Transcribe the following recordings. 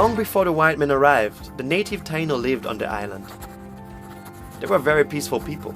Long before the white men arrived, the native Taino lived on the island. They were very peaceful people.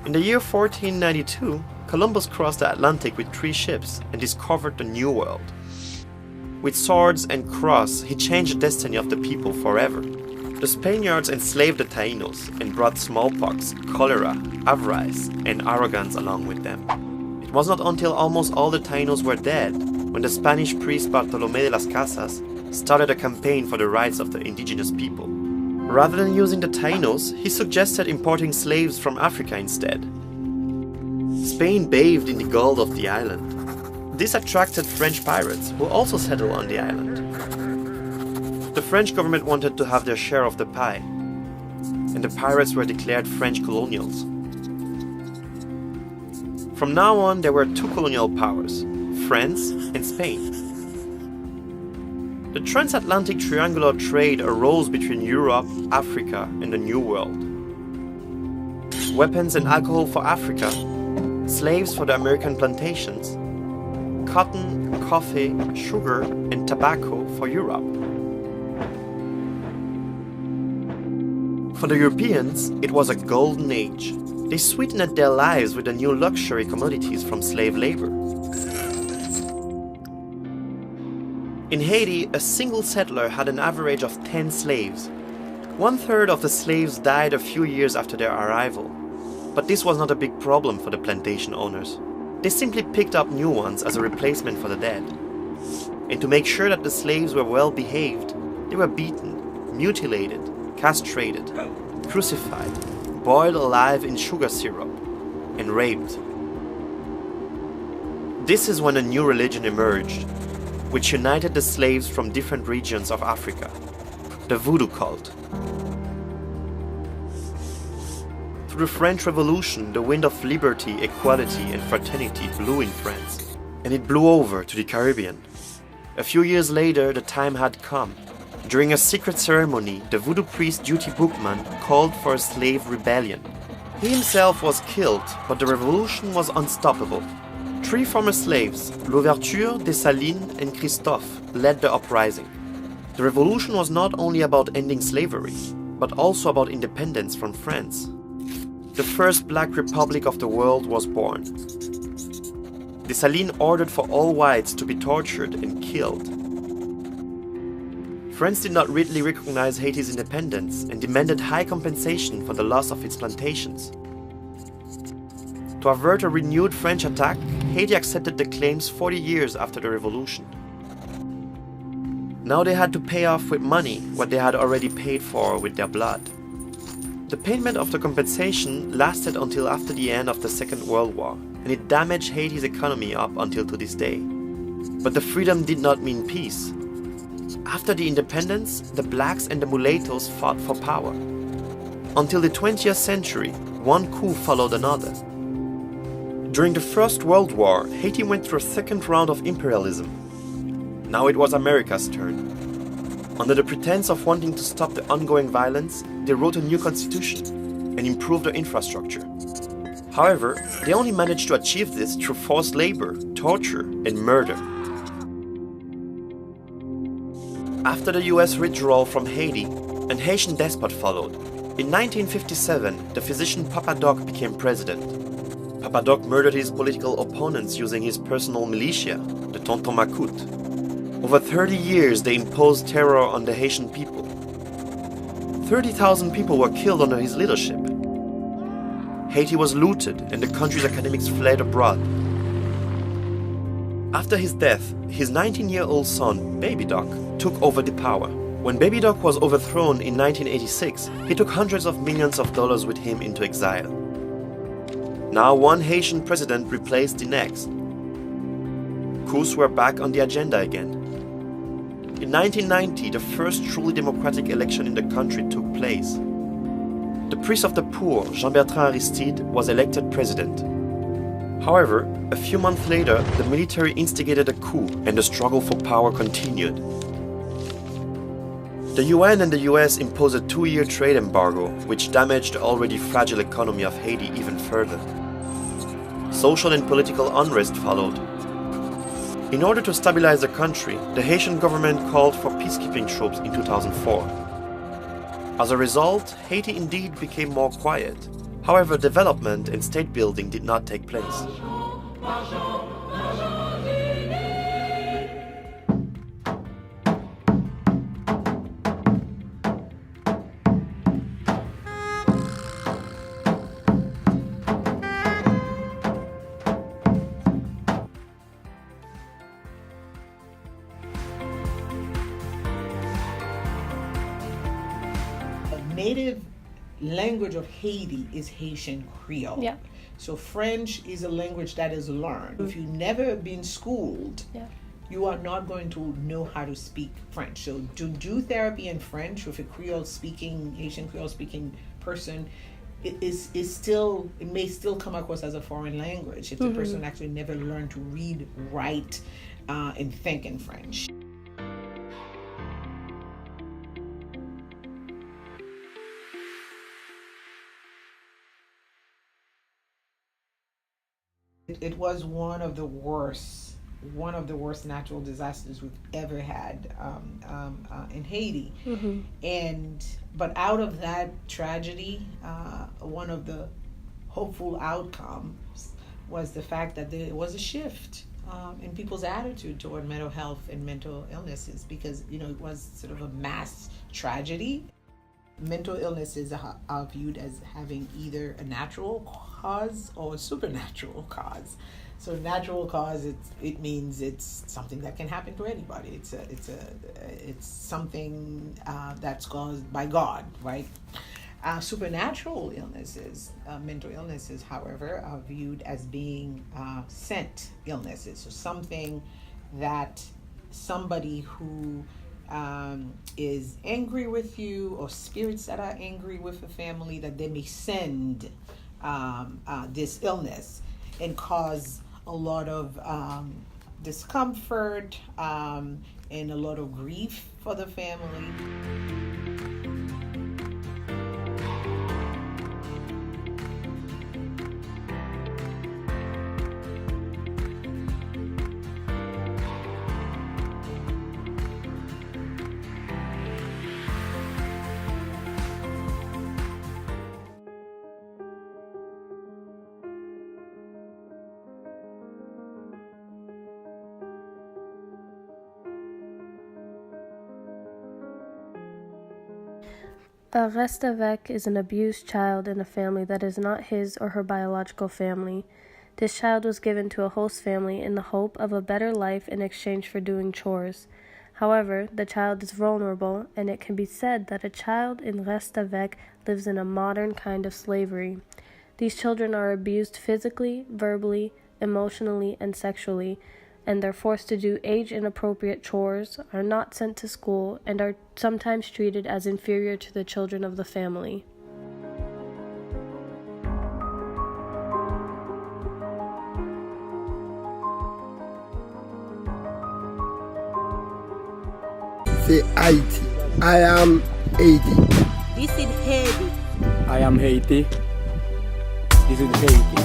In the year 1492, Columbus crossed the Atlantic with 3 ships and discovered the New World. With swords and cross, he changed the destiny of the people forever. The Spaniards enslaved the Tainos and brought smallpox, cholera, avarice, and arrogance along with them. It was not until almost all the Tainos were dead when the Spanish priest Bartolomé de las Casas started a campaign for the rights of the indigenous people. Rather than using the Tainos, he suggested importing slaves from Africa instead. Spain bathed in the gold of the island. This attracted French pirates, who also settled on the island. The French government wanted to have their share of the pie, and the pirates were declared French colonials. From now on, there were 2 colonial powers, France and Spain. The transatlantic triangular trade arose between Europe, Africa, and the New World. Weapons and alcohol for Africa, slaves for the American plantations, cotton, coffee, sugar, and tobacco for Europe. For the Europeans, it was a golden age. They sweetened their lives with the new luxury commodities from slave labor. In Haiti, a single settler had an average of 10 slaves. 1/3 of the slaves died a few years after their arrival. But this was not a big problem for the plantation owners. They simply picked up new ones as a replacement for the dead. And to make sure that the slaves were well behaved, they were beaten, mutilated, castrated, crucified, boiled alive in sugar syrup, and raped. This is when a new religion emerged, which united the slaves from different regions of Africa, the voodoo cult. Through the French Revolution, the wind of liberty, equality, and fraternity blew in France, and it blew over to the Caribbean. A few years later, the time had come. During a secret ceremony, the voodoo priest Duty Bookman called for a slave rebellion. He himself was killed, but the revolution was unstoppable. 3 former slaves, Louverture, Dessalines, and Christophe, led the uprising. The revolution was not only about ending slavery, but also about independence from France. The first black republic of the world was born. Dessalines ordered for all whites to be tortured and killed. France did not readily recognize Haiti's independence and demanded high compensation for the loss of its plantations. To avert a renewed French attack, Haiti accepted the claims 40 years after the revolution. Now they had to pay off with money what they had already paid for with their blood. The payment of the compensation lasted until after the end of the Second World War, and it damaged Haiti's economy up until to this day. But the freedom did not mean peace. After the independence, the blacks and the mulattoes fought for power. Until the 20th century, one coup followed another. During the First World War, Haiti went through a second round of imperialism. Now it was America's turn. Under the pretense of wanting to stop the ongoing violence, they wrote a new constitution and improved the infrastructure. However, they only managed to achieve this through forced labor, torture, and murder. After the US withdrawal from Haiti, an Haitian despot followed. In 1957, the physician Papa Doc became president. Papa Doc murdered his political opponents using his personal militia, the Tonton Macoute. Over 30 years, they imposed terror on the Haitian people. 30,000 people were killed under his leadership. Haiti was looted and the country's academics fled abroad. After his death, his 19-year-old son, Baby Doc, took over the power. When Baby Doc was overthrown in 1986, he took hundreds of millions of dollars with him into exile. Now one Haitian president replaced the next. Coups were back on the agenda again. In 1990, the first truly democratic election in the country took place. The priest of the poor, Jean-Bertrand Aristide, was elected president. However, a few months later, the military instigated a coup and the struggle for power continued. The UN and the US imposed a 2-year trade embargo, which damaged the already fragile economy of Haiti even further. Social and political unrest followed. In order to stabilize the country, the Haitian government called for peacekeeping troops in 2004. As a result, Haiti indeed became more quiet. However, development and state building did not take place. Native language of Haiti is Haitian Creole. Yeah. So French is a language that is learned. If you've never been schooled, you are not going to know how to speak French. So to do therapy in French with a Haitian Creole speaking person, it may still come across as a foreign language if the person actually never learned to read, write, and think in French. It was one of the worst natural disasters we've ever had in Haiti. But out of that tragedy, one of the hopeful outcomes was the fact that there was a shift in people's attitude toward mental health and mental illnesses, because it was sort of a mass tragedy. Mental illnesses are viewed as having either a natural cause or a supernatural cause. So natural cause, it means it's something that can happen to anybody. It's something that's caused by God, right? Supernatural illnesses, mental illnesses, however, are viewed as being sent illnesses. So something that somebody who is angry with you, or spirits that are angry with a family, that they may send this illness and cause a lot of discomfort and a lot of grief for the family. A reste avec is an abused child in a family that is not his or her biological family. This child was given to a host family in the hope of a better life in exchange for doing chores. However, the child is vulnerable, and it can be said that a child in reste avec lives in a modern kind of slavery. These children are abused physically, verbally, emotionally, and sexually, and they're forced to do age-inappropriate chores, are not sent to school, and are sometimes treated as inferior to the children of the family. C'est Haiti. I am Haiti. This is Haiti. I am Haiti. This is Haiti.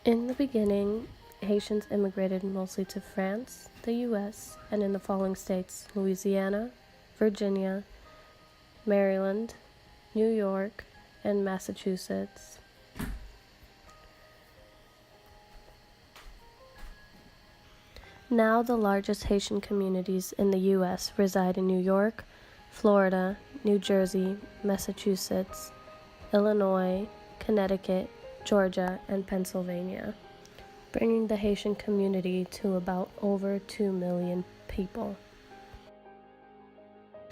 In the beginning, Haitians immigrated mostly to France, the U.S., and in the following states: Louisiana, Virginia, Maryland, New York, and Massachusetts. Now the largest Haitian communities in the U.S. reside in New York, Florida, New Jersey, Massachusetts, Illinois, Connecticut, Georgia, and Pennsylvania, bringing the Haitian community to about over 2 million people.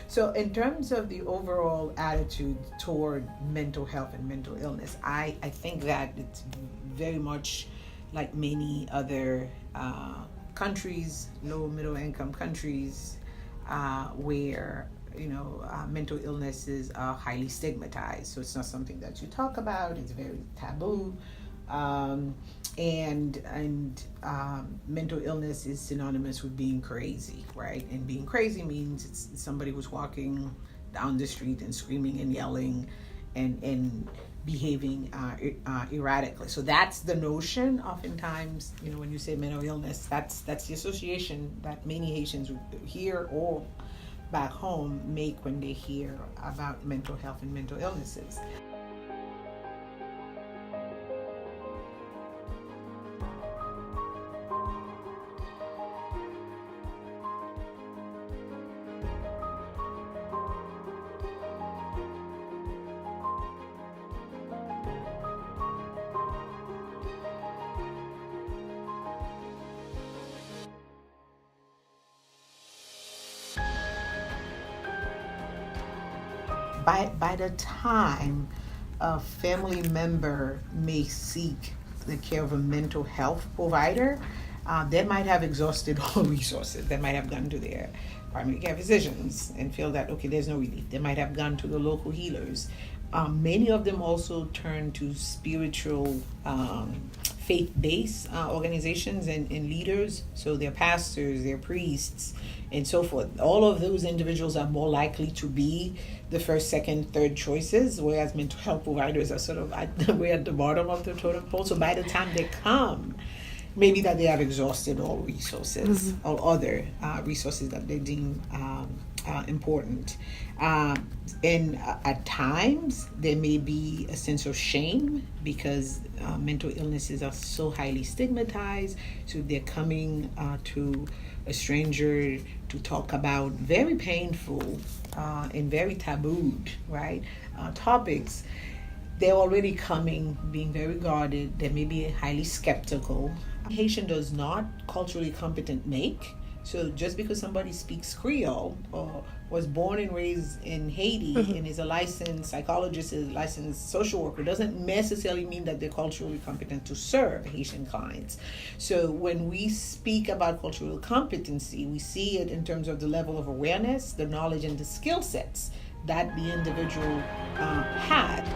So in terms of the overall attitude toward mental health and mental illness, I think that it's very much like many other countries, low middle income countries, where mental illnesses are highly stigmatized. So it's not something that you talk about. It's very taboo. And mental illness is synonymous with being crazy, right? And being crazy means it's somebody who's walking down the street and screaming and yelling and behaving erratically. So that's the notion. Oftentimes, when you say mental illness, that's the association that many Haitians here or back home make when they hear about mental health and mental illnesses. By the time a family member may seek the care of a mental health provider, they might have exhausted all resources. They might have gone to their primary care physicians and feel that, okay, there's no relief. They might have gone to the local healers. Many of them also turn to spiritual, faith-based organizations and leaders. So their pastors, their priests, and so forth. All of those individuals are more likely to be the first, second, third choices, whereas mental health providers are sort of way at the bottom of the totem pole. So by the time they come, maybe that they have exhausted all resources, all other resources that they deem important. And at times, there may be a sense of shame because mental illnesses are so highly stigmatized. So they're coming to a stranger to talk about very painful and very tabooed, right, topics. They're already coming being very guarded. They may be highly skeptical. Haitian does not culturally competent make. So just because somebody speaks Creole or was born and raised in Haiti and is a licensed psychologist, is a licensed social worker, doesn't necessarily mean that they're culturally competent to serve Haitian clients. So when we speak about cultural competency, we see it in terms of the level of awareness, the knowledge, and the skill sets that the individual had.